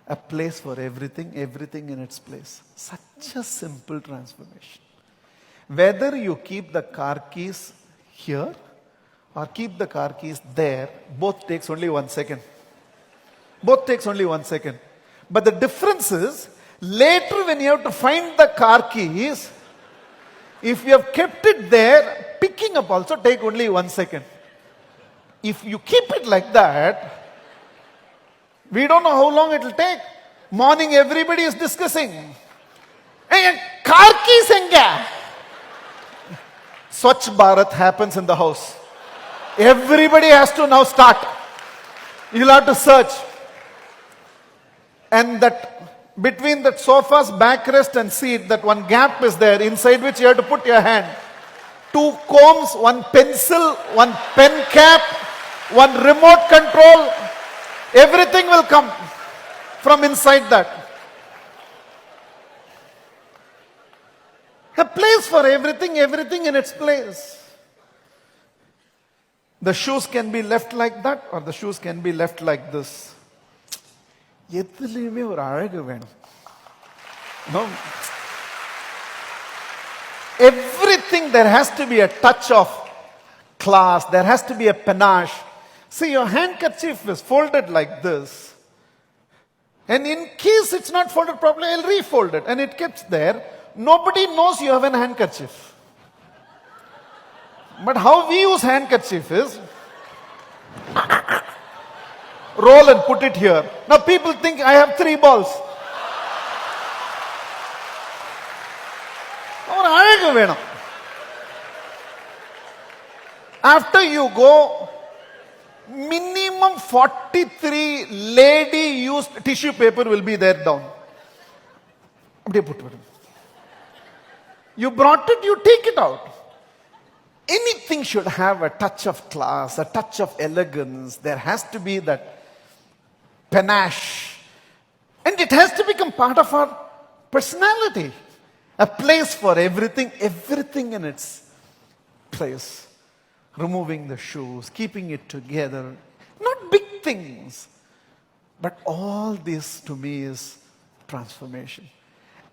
A place for everything, everything in its place. Such a simple transformation. Whether you keep the car keys here or keep the car keys there, both takes only 1 second. Both takes only 1 second. But the difference is, later when you have to find the car keys, if you have kept it there, picking up also take only 1 second. If you keep it like that, we don't know how long it will take. Morning everybody is discussing. Hey, car keys enga? Swachh Bharat happens in the house. Everybody has to now start. You'll have to search. And that between that sofa's backrest and seat, that one gap is there inside which you have to put your hand. 2 combs, 1 pencil, 1 pen cap, 1 remote control. Everything will come from inside that. A place for everything, everything in its place. The shoes can be left like that or the shoes can be left like this. எதுலயுமே ஒரு அழகு வேணும். No. Everything there has to be a touch of class. There has to be a panache. See, your handkerchief is folded like this. And in case it's not folded properly, I'll refold it. And it keeps there. Nobody knows you have a handkerchief. But how we use handkerchief is, roll and put it here. Now people think I have 3 balls. After you go, minimum 43 lady used tissue paper will be there down. You brought it, you take it out. Anything should have a touch of class, a touch of elegance. There has to be that panache. And it has to become part of our personality. A place for everything, everything in its place. Removing the shoes, keeping it together. Not big things. But all this to me is transformation.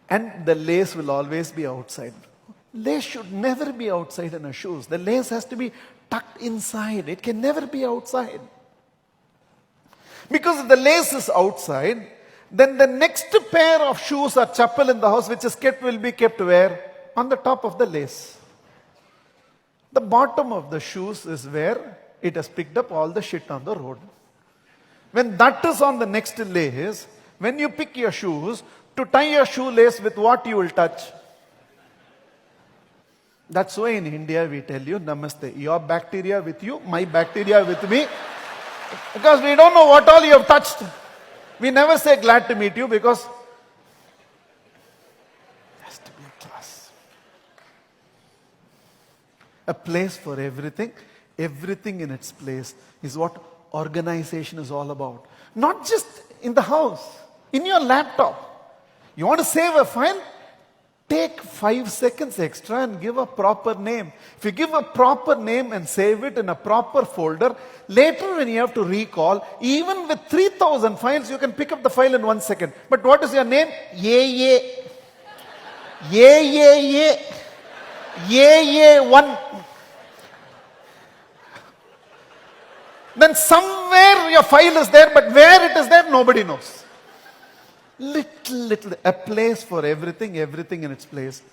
And the lace will always be outside. Lace should never be outside in our shoes. The lace has to be tucked inside. It can never be outside. Because if the lace is outside, then the next pair of shoes or chappal in the house which is kept will be kept where? On the top of the lace. The bottom of the shoes is where it has picked up all the shit on the road. When that is on the next lace, when you pick your shoes, to tie your shoelace with what you will touch. That's why in India we tell you, Namaste. Your bacteria with you, my bacteria with me. Because we don't know what all you have touched. We never say glad to meet you because there has to be a class. A place for everything. Everything in its place is what organization is all about. Not just in the house, in your laptop. You want to save a file? Take 5 seconds extra and give a proper name. If you give a proper name and save it in a proper folder, later when you have to recall, even with 3,000 files, you can pick up the file in 1 second. But what is your name? Ye. Ye 1. Then somewhere your file is there, but where it is there, nobody knows. Little, a place for everything, everything in its place.